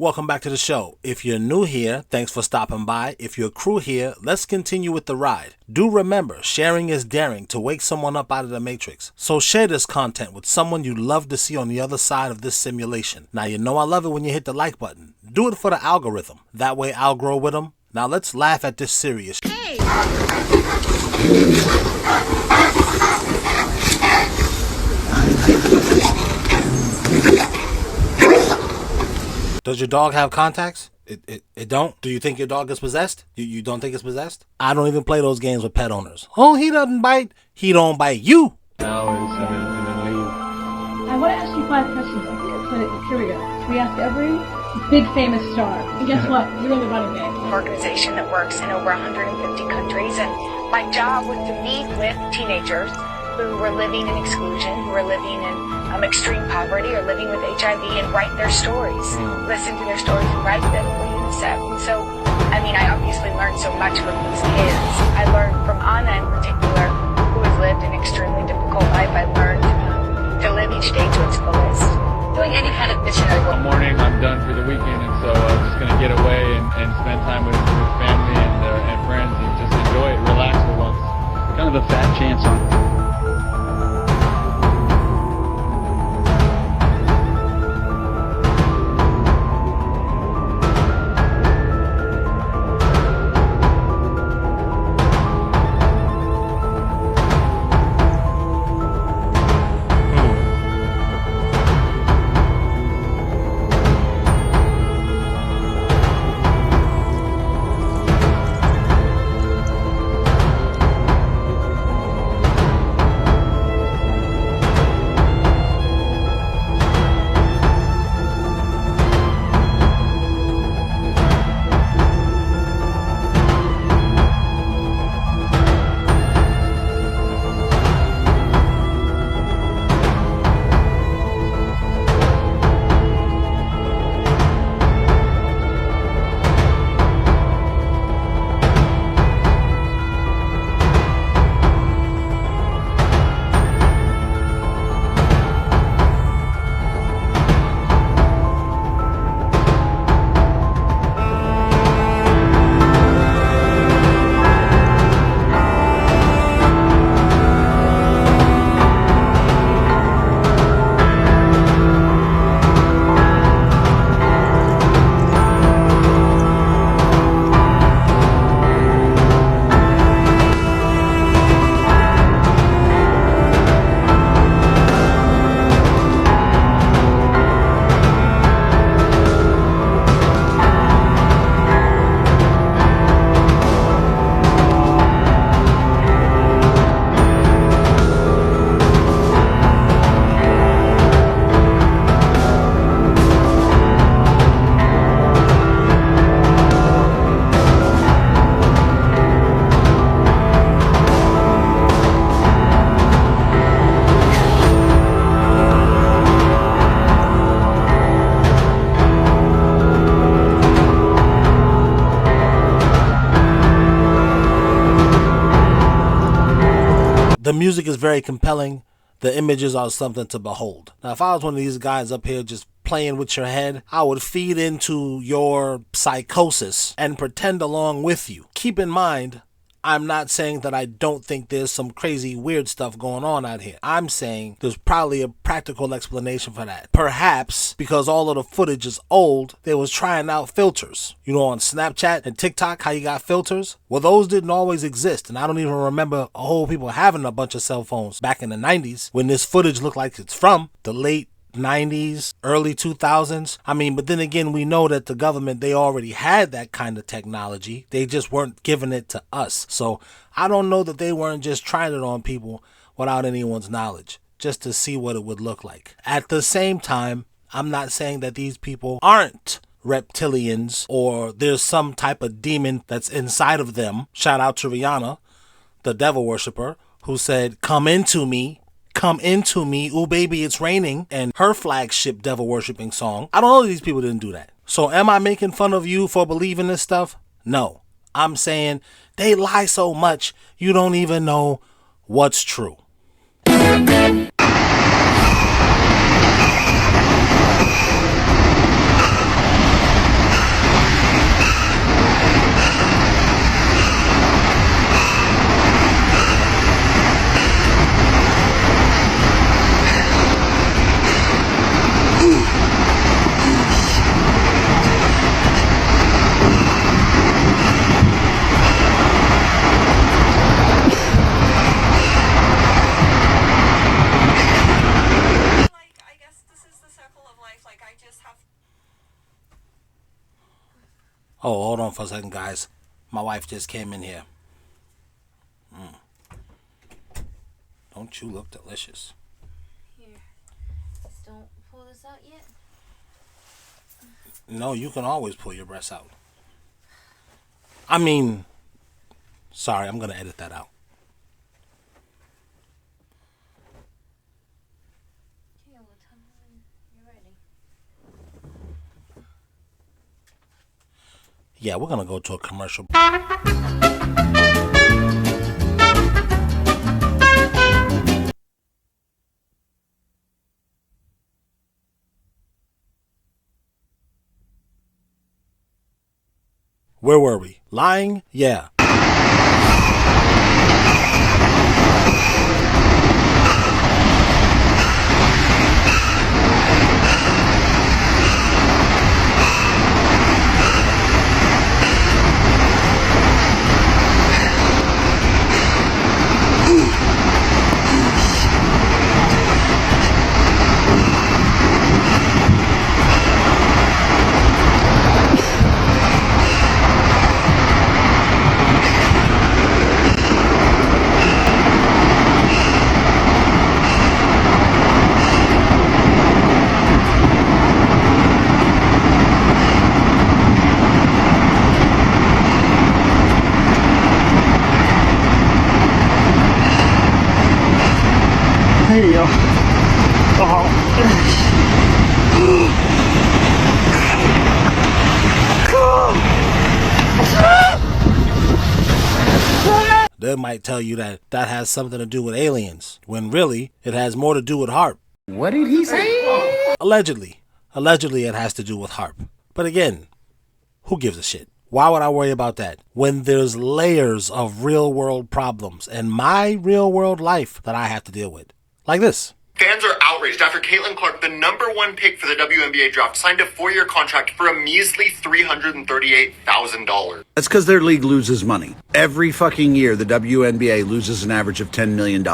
Welcome back to the show. If you're new here, thanks for stopping by. If you're crew here, let's continue with the ride. Do remember, sharing is daring to wake someone up out of the matrix. So share this content with someone you'd love to see on the other side of this simulation. Now you know I love it when you hit the like button. Do it for the algorithm. That way I'll grow with them. Now let's laugh at this serious shit. Hey! Does your dog have contacts? It don't? Do you think your dog is possessed? You don't think it's possessed? I don't even play those games with pet owners. Oh, he doesn't bite. He don't bite you. Now is and then leave. I want to ask you 5 questions. Here we go. We ask every big famous star. And guess what? You're in the running game. An organization that works in over 150 countries, and my job was to meet with teenagers who were living in exclusion, who were living in extreme poverty or living with HIV, and write their stories, listen to their stories and write them for UNICEF. And so, I mean, I obviously learned so much from these kids. I learned from Anna in particular, who has lived an extremely difficult life. I learned to live each day to its fullest. Doing any kind of missionary work. One morning I'm done for the weekend, and so I'm just going to get away and spend time with family and friends and just enjoy it, relax for once. Kind of a fat chance on it. The music is very compelling. The images are something to behold. Now, if I was one of these guys up here just playing with your head, I would feed into your psychosis and pretend along with you. Keep in mind, I'm not saying that I don't think there's some crazy weird stuff going on out here. I'm saying there's probably a practical explanation for that. Perhaps because all of the footage is old, they was trying out filters. You know, on Snapchat and TikTok, how you got filters? Well, those didn't always exist, and I don't even remember a whole people having a bunch of cell phones back in the 90s when this footage looked like it's from the late 90s, early 2000s. I mean, but then again, we know that the government, they already had that kind of technology. They just weren't giving it to us. So I don't know that they weren't just trying it on people without anyone's knowledge, just to see what it would look like. At the same time, I'm not saying that these people aren't reptilians or there's some type of demon that's inside of them. Shout out to Rihanna, the devil worshiper, who said, "Come into me. Come into me, ooh baby, it's raining," and her flagship devil worshipping song. I don't know that these people didn't do that. So am I making fun of you for believing this stuff? No. I'm saying they lie so much you don't even know what's true. Oh, hold on for a second, guys. My wife just came in here. Don't you look delicious? Here, just don't pull this out yet. No, you can always pull your breasts out. I mean, sorry, I'm going to edit that out. Okay, well, tell me when you're ready. Yeah, we're going to go to a commercial. Where were we? Lying? Yeah. There you go. They might tell you that that has something to do with aliens, when really it has more to do with HARP. What did he say? Allegedly. Allegedly it has to do with HARP. But again, who gives a shit? Why would I worry about that when there's layers of real world problems in my real world life that I have to deal with? Like this. Fans are outraged after Caitlin Clark, the #1 pick for the WNBA draft, signed a 4-year contract for a measly $338,000. That's because their league loses money. Every fucking year, the WNBA loses an average of $10 million.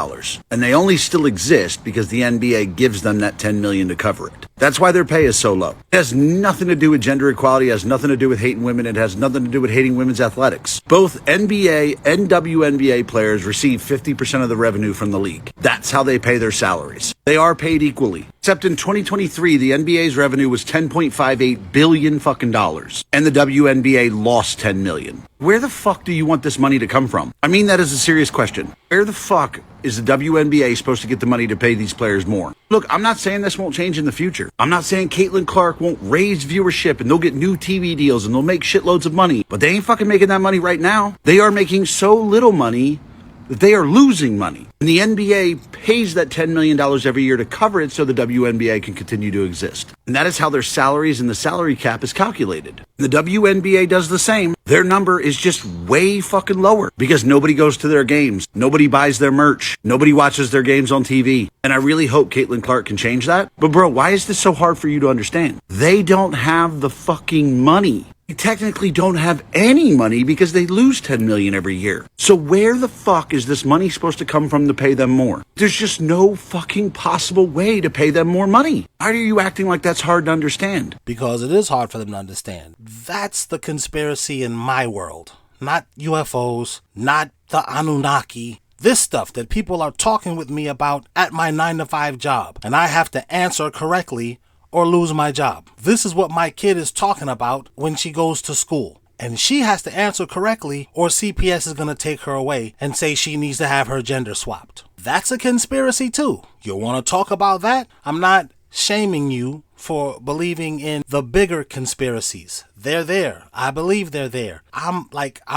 And they only still exist because the NBA gives them that $10 million to cover it. That's why their pay is so low. It has nothing to do with gender equality. It has nothing to do with hating women. It has nothing to do with hating women's athletics. Both NBA and WNBA players receive 50% of the revenue from the league. That's how they pay their salaries. They are paid equally. Except in 2023, the NBA's revenue was $10.58 billion fucking dollars. And the WNBA lost $10 million. Where the fuck do you want this money to come from? I mean that as a serious question. Where the fuck is the WNBA supposed to get the money to pay these players more? Look, I'm not saying this won't change in the future. I'm not saying Caitlin Clark won't raise viewership and they'll get new TV deals and they'll make shitloads of money. But they ain't fucking making that money right now. They are making so little money that they are losing money. And the NBA pays that $10 million every year to cover it so the WNBA can continue to exist. And that is how their salaries and the salary cap is calculated. And the WNBA does the same. Their number is just way fucking lower because nobody goes to their games. Nobody buys their merch. Nobody watches their games on TV. And I really hope Caitlin Clark can change that. But bro, why is this so hard for you to understand? They don't have the fucking money. They technically don't have any money because they lose $10 million every year. So where the fuck is this money supposed to come from to pay them more? There's just no fucking possible way to pay them more money. Why are you acting like that's hard to understand? Because it is hard for them to understand. That's the conspiracy in my world. Not UFOs, not the Anunnaki. This stuff that people are talking with me about at my 9-to-5 job. And I have to answer correctly or lose my job. This is what my kid is talking about when she goes to school. And she has to answer correctly or CPS is going to take her away and say she needs to have her gender swapped. That's a conspiracy too. You want to talk about that? I'm not shaming you for believing in the bigger conspiracies. They're there. I believe they're there. I'm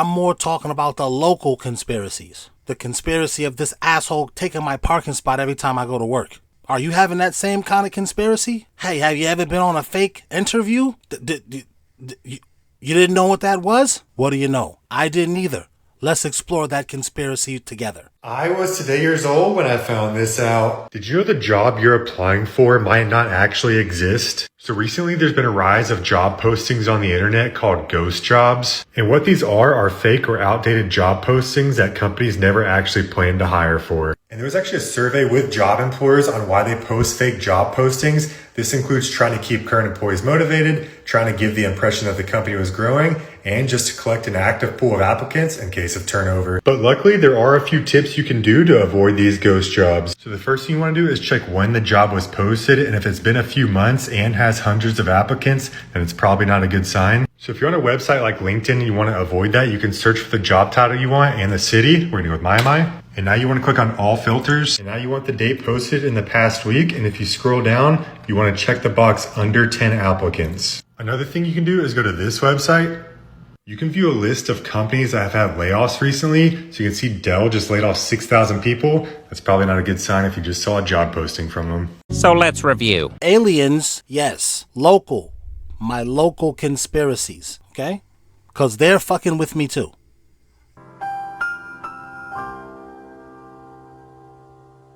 more talking about the local conspiracies. The conspiracy of this asshole taking my parking spot every time I go to work. Are you having that same kind of conspiracy? Hey, have you ever been on a fake interview? You didn't know what that was? What do you know? I didn't either. Let's explore that conspiracy together. I was today years old when I found this out. Did you know the job you're applying for might not actually exist? So recently there's been a rise of job postings on the internet called ghost jobs. And what these are fake or outdated job postings that companies never actually planned to hire for. And there was actually a survey with job employers on why they post fake job postings. This includes trying to keep current employees motivated, trying to give the impression that the company was growing, and just to collect an active pool of applicants in case of turnover. But luckily, there are a few tips you can do to avoid these ghost jobs. So the first thing you want to do is check when the job was posted, and if it's been a few months and has hundreds of applicants, then it's probably not a good sign. So if you're on a website like LinkedIn and you want to avoid that, you can search for the job title you want and the city. We're going to go with Miami. And now you want to click on all filters. And now you want the date posted in the past week. And if you scroll down, you want to check the box under 10 applicants. Another thing you can do is go to this website. You can view a list of companies that have had layoffs recently. So you can see Dell just laid off 6,000 people. That's probably not a good sign if you just saw a job posting from them. So let's review. Aliens, yes. Local. My local conspiracies, okay? Because they're fucking with me too.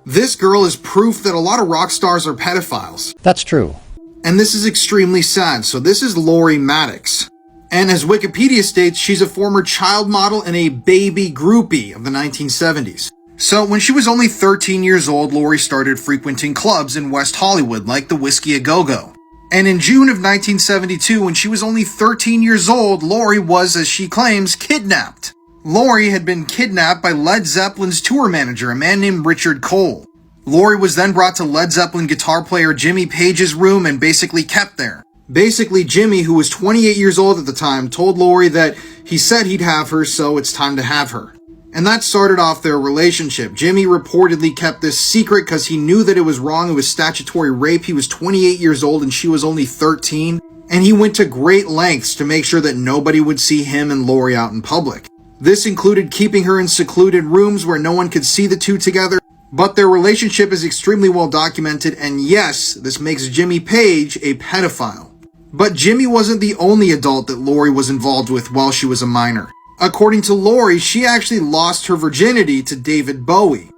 This girl is proof that a lot of rock stars are pedophiles. That's true. And this is extremely sad. So this is Lori Maddox. And as Wikipedia states, she's a former child model and a baby groupie of the 1970s. So when she was only 13 years old, Lori started frequenting clubs in West Hollywood like the Whiskey A Go-Go. And in June of 1972, when she was only 13 years old, Lori was, as she claims, kidnapped. Lori had been kidnapped by Led Zeppelin's tour manager, a man named Richard Cole. Lori was then brought to Led Zeppelin guitar player Jimmy Page's room and basically kept there. Basically, Jimmy, who was 28 years old at the time, told Lori that he said he'd have her, so it's time to have her. And that started off their relationship. Jimmy reportedly kept this secret because he knew that it was wrong. It was statutory rape. He was 28 years old and she was only 13. And he went to great lengths to make sure that nobody would see him and Lori out in public. This included keeping her in secluded rooms where no one could see the two together. But their relationship is extremely well documented, and yes, this makes Jimmy Page a pedophile. But Jimmy wasn't the only adult that Lori was involved with while she was a minor. According to Lori, she actually lost her virginity to David Bowie.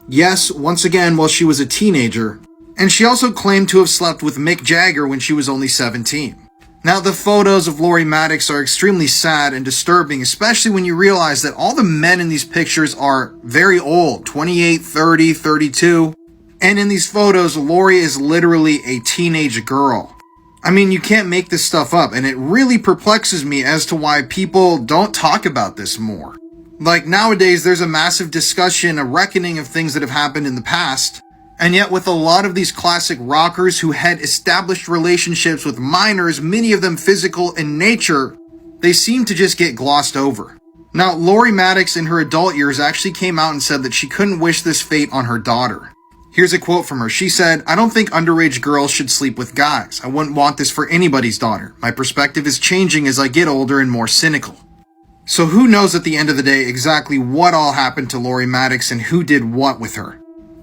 Yes, once again while she was a teenager. And she also claimed to have slept with Mick Jagger when she was only 17. Now, the photos of Lori Maddox are extremely sad and disturbing, especially when you realize that all the men in these pictures are very old, 28, 30, 32. And in these photos, Lori is literally a teenage girl. I mean, you can't make this stuff up, and it really perplexes me as to why people don't talk about this more. Like, nowadays, there's a massive discussion, a reckoning of things that have happened in the past. And yet with a lot of these classic rockers who had established relationships with minors, many of them physical in nature, they seem to just get glossed over. Now, Lori Maddox in her adult years actually came out and said that she couldn't wish this fate on her daughter. Here's a quote from her. She said, "I don't think underage girls should sleep with guys. I wouldn't want this for anybody's daughter. My perspective is changing as I get older and more cynical." So who knows at the end of the day exactly what all happened to Lori Maddox and who did what with her.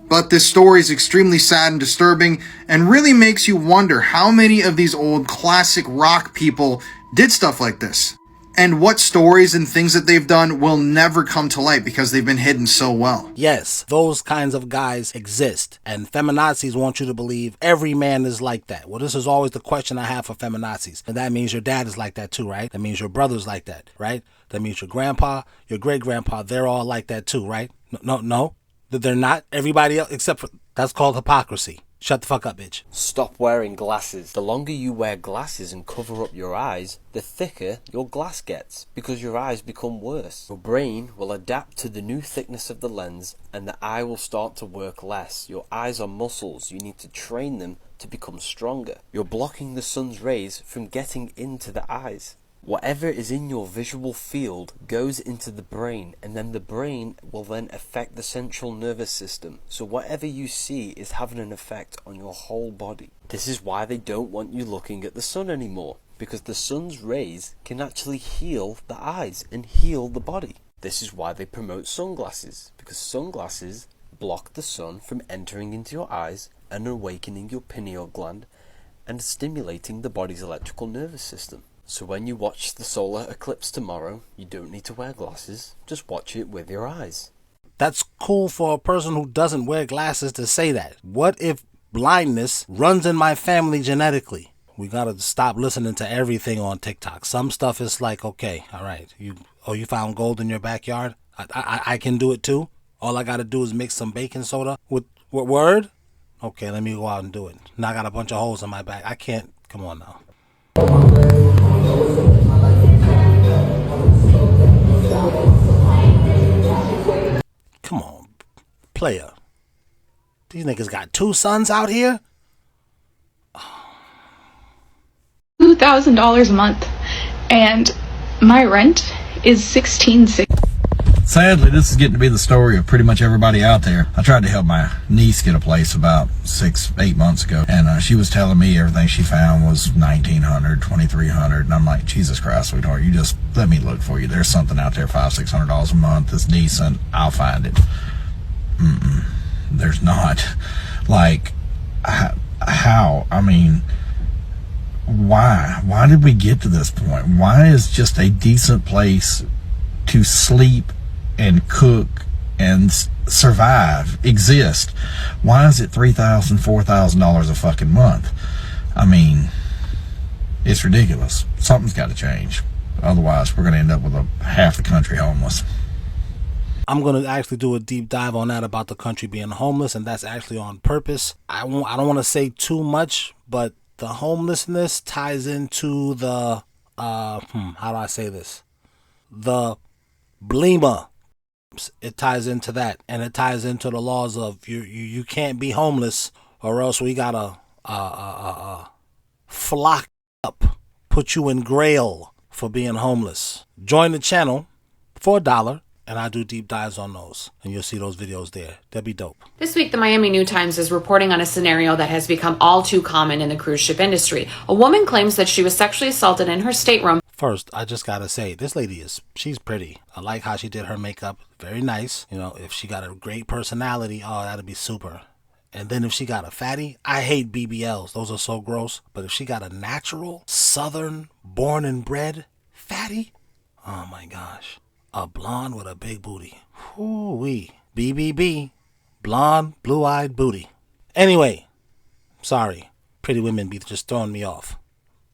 But this story is extremely sad and disturbing and really makes you wonder how many of these old classic rock people did stuff like this. And what stories and things that they've done will never come to light because they've been hidden so well. Yes, those kinds of guys exist. And feminazis want you to believe every man is like that. Well, this is always the question I have for feminazis. And that means your dad is like that too, right? That means your brother's like that, right? That means your grandpa, your great-grandpa, they're all like that too, right? No. They're not. Everybody else, except for, that's called hypocrisy. Shut the fuck up, bitch. Stop wearing glasses. The longer you wear glasses and cover up your eyes, the thicker your glass gets, because your eyes become worse. Your brain will adapt to the new thickness of the lens, and the eye will start to work less. Your eyes are muscles. You need to train them to become stronger. You're blocking the sun's rays from getting into the eyes. Whatever is in your visual field goes into the brain, and then the brain will then affect the central nervous system. So whatever you see is having an effect on your whole body. This is why they don't want you looking at the sun anymore, because the sun's rays can actually heal the eyes and heal the body. This is why they promote sunglasses, because sunglasses block the sun from entering into your eyes and awakening your pineal gland and stimulating the body's electrical nervous system. So when you watch the solar eclipse tomorrow, you don't need to wear glasses, just watch it with your eyes. That's cool for a person who doesn't wear glasses to say that. What if blindness runs in my family genetically? We gotta stop listening to everything on TikTok. Some stuff is like, okay, all right, you found gold in your backyard? I can do it too? All I gotta do is mix some baking soda with what word? Okay, let me go out and do it. Now I got a bunch of holes in my back. I can't. Come on now. Come on, player. These niggas got 2 sons out here? $2,000 a month, and my rent is $1,660. Sadly, this is getting to be the story of pretty much everybody out there. I tried to help my niece get a place about 6-8 months ago, and she was telling me everything she found was $1,900, $2,300, and I'm like, Jesus Christ, sweetheart, you just let me look for you. There's something out there, $500-600 a month that's decent. I'll find it. There's not. Like, how? I mean, why? Why did we get to this point? Why is just a decent place to sleep and cook and survive exist? Why is it $3,000, $4,000 a fucking month? I mean, it's ridiculous. Something's got to change. Otherwise, we're going to end up with half the country homeless. I'm going to actually do a deep dive on that about the country being homeless, and that's actually on purpose. I don't want to say too much, but the homelessness ties into the, how do I say this? The blema. It ties into that, and it ties into the laws of you can't be homeless, or else we gotta flock up, put you in grail for being homeless. Join the channel for $1, and I do deep dives on those, and you'll see those videos there. They'll be dope. This week, the Miami New Times is reporting on a scenario that has become all too common in the cruise ship industry. A woman claims that she was sexually assaulted in her stateroom. First, I just gotta say, this lady she's pretty. I like how she did her makeup. Very nice. You know, if she got a great personality, oh, that'd be super. And then if she got a fatty, I hate BBLs. Those are so gross. But if she got a natural, southern, born and bred fatty, oh my gosh. A blonde with a big booty. Whoo-wee. BBB. Blonde, blue-eyed booty. Anyway, sorry. Pretty women be just throwing me off.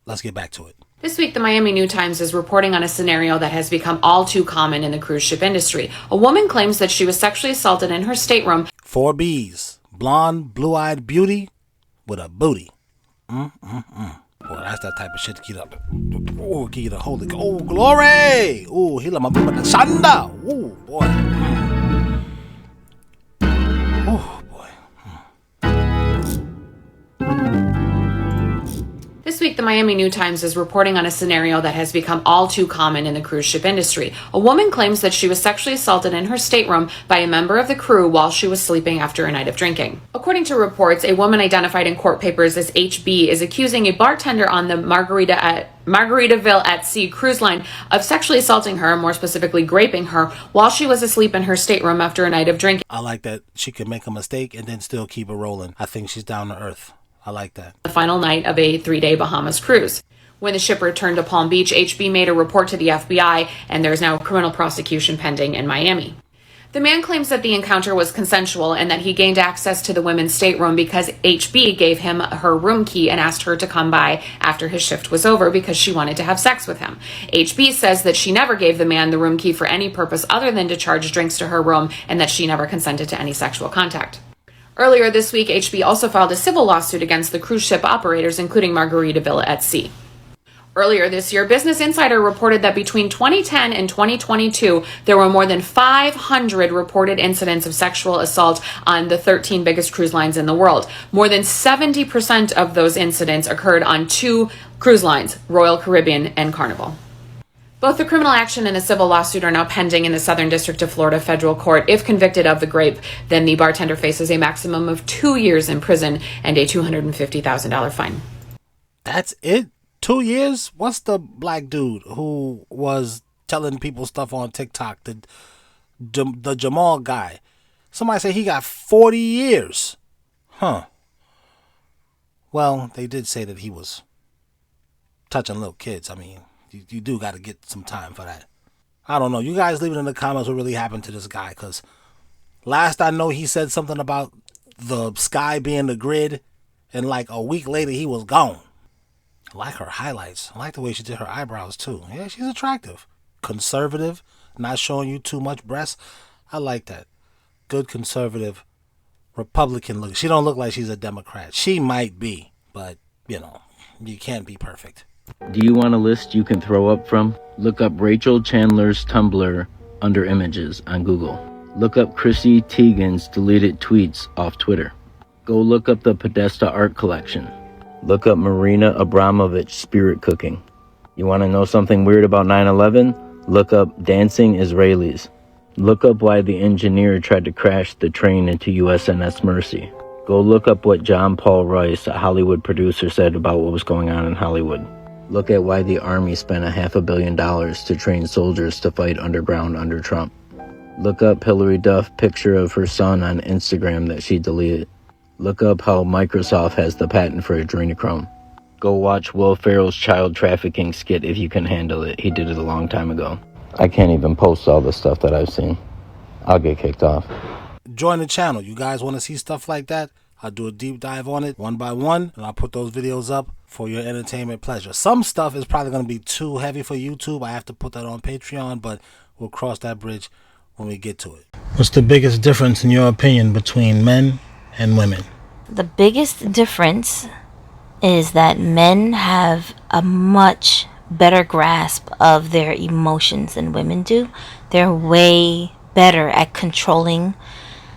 Let's get back to it. This week, the Miami New Times is reporting on a scenario that has become all too common in the cruise ship industry. A woman claims that she was sexually assaulted in her stateroom. 4 Bs. Blonde, blue-eyed beauty with a booty. Boy, that's that type of shit to get up. Oh, get you the holy. Oh, glory. Oh, he let my people the shanda. Oh, boy. Oh, boy. This week, the Miami New Times is reporting on a scenario that has become all too common in the cruise ship industry. A woman claims that she was sexually assaulted in her stateroom by a member of the crew while she was sleeping after a night of drinking. According to reports, a woman identified in court papers as HB is accusing a bartender on the Margaritaville at Sea cruise line of sexually assaulting her, more specifically raping her, while she was asleep in her stateroom after a night of drinking. I like that she could make a mistake and then still keep it rolling. I think she's down to earth. I like that. The final night of a 3-day Bahamas cruise. When the ship returned to Palm Beach, HB made a report to the FBI, and there is now a criminal prosecution pending in Miami. The man claims that the encounter was consensual and that he gained access to the women's stateroom because HB gave him her room key and asked her to come by after his shift was over because she wanted to have sex with him. HB says that she never gave the man the room key for any purpose other than to charge drinks to her room and that she never consented to any sexual contact. Earlier this week, HB also filed a civil lawsuit against the cruise ship operators, including Margaritaville at Sea. Earlier this year, Business Insider reported that between 2010 and 2022, there were more than 500 reported incidents of sexual assault on the 13 biggest cruise lines in the world. More than 70% of those incidents occurred on 2 cruise lines, Royal Caribbean and Carnival. Both the criminal action and the civil lawsuit are now pending in the Southern District of Florida federal court. If convicted of the rape, then the bartender faces a maximum of 2 years in prison and a $250,000 fine. That's it? 2 years? What's the black dude who was telling people stuff on TikTok? The Jamal guy. Somebody say he got 40 years. Huh. Well, they did say that he was touching little kids. I mean, you do got to get some time for that. I don't know. You guys leave it in the comments what really happened to this guy, because last I know he said something about the sky being the grid, and like a week later he was gone. I like her highlights. I like the way she did her eyebrows too. Yeah, she's attractive. Conservative, not showing you too much breast. I like that. good conservative Republican look. She don't look like she's a Democrat. She might be, but, you know, you can't be perfect. Do you want a list you can throw up from? Look up Rachel Chandler's Tumblr under images on Google. Look up Chrissy Teigen's deleted tweets off Twitter. Go look up the Podesta art collection. Look up Marina Abramovich spirit cooking. You want to know something weird about 9/11? Look up dancing Israelis. Look up why the engineer tried to crash the train into USNS Mercy. Go look up what John Paul Rice, a Hollywood producer, said about what was going on in Hollywood. Look at why the Army spent $500 million to train soldiers to fight underground under Trump. Look up Hillary Duff picture of her son on Instagram that she deleted. Look up how Microsoft has the patent for adrenochrome. Go watch Will Ferrell's child trafficking skit if you can handle it. He did it a long time ago. I can't even post all the stuff that I've seen. I'll get kicked off. Join the channel. You guys want to see stuff like that? I'll do a deep dive on it one by one, and I'll put those videos up for your entertainment pleasure. Some stuff is probably going to be too heavy for YouTube. I have to put that on Patreon, but we'll cross that bridge when we get to it. What's the biggest difference, in your opinion, between men and women? The biggest difference is that men have a much better grasp of their emotions than women do. They're way better at controlling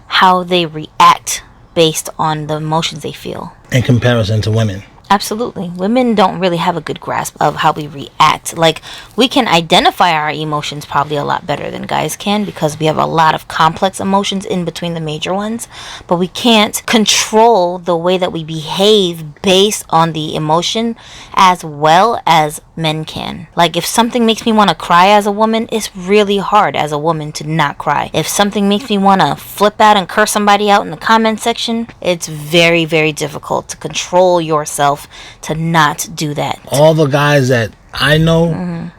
how they react based on the emotions they feel. In comparison to women? Absolutely. Women don't really have a good grasp of how we react. Like, we can identify our emotions probably a lot better than guys can because we have a lot of complex emotions in between the major ones, but we can't control the way that we behave based on the emotion as well as men can. Like, if something makes me want to cry as a woman, it's really hard as a woman to not cry. If something makes me want to flip out and curse somebody out in the comment section, it's very, very difficult to control yourself to not do that. All the guys that I know,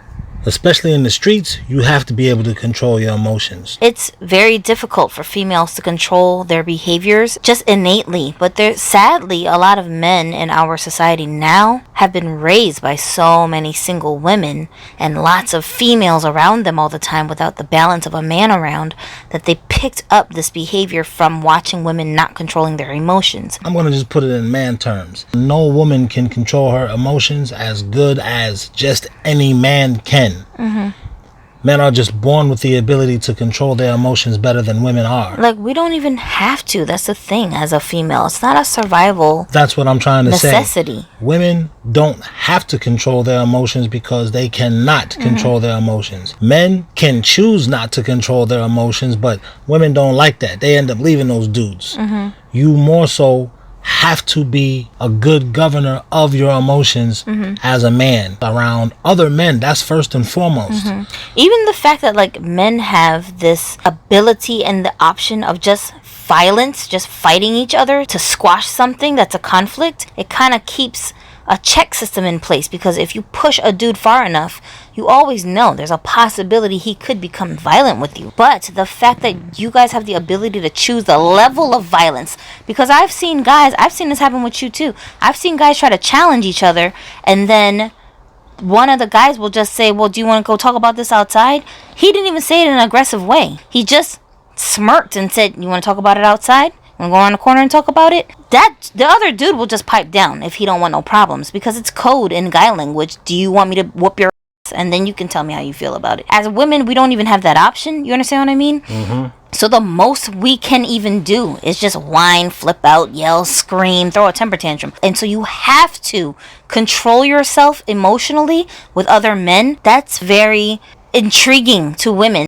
especially in the streets, you have to be able to control your emotions. It's very difficult for females to control their behaviors just innately, but there's sadly a lot of men in our society now have been raised by so many single women and lots of females around them all the time without the balance of a man around, that they picked up this behavior from watching women not controlling their emotions. I'm going to just put it in man terms. No woman can control her emotions as good as just any man can. Men are just born with the ability to control their emotions better than women are. Like, we don't even have to. That's the thing as a female. It's not a survival That's what I'm trying to necessity. say. Women don't have to control their emotions because they cannot control their emotions. Men can choose not to control their emotions, but women don't like that. They end up leaving those dudes. You more so have to be a good governor of your emotions as a man around other men. That's first and foremost. Even the fact that, like, men have this ability and the option of just violence, just fighting each other to squash something that's a conflict, it kind of keeps a check system in place, because if you push a dude far enough, you always know there's a possibility he could become violent with you. But the fact that you guys have the ability to choose the level of violence, because I've seen this happen with you too. I've seen guys try to challenge each other, and then one of the guys will just say, well, do you want to go talk about this outside? He didn't even say it in an aggressive way. He just smirked and said, you want to talk about it outside? Want to go around the corner and talk about it? That the other dude will just pipe down if he don't want no problems, because it's code in guy language. Do you want me to whoop your ass? And then you can tell me how you feel about it. As women, we don't even have that option. You understand what I mean? So the most we can even do is just whine, flip out, yell, scream, throw a temper tantrum. And so you have to control yourself emotionally with other men. That's very intriguing to women.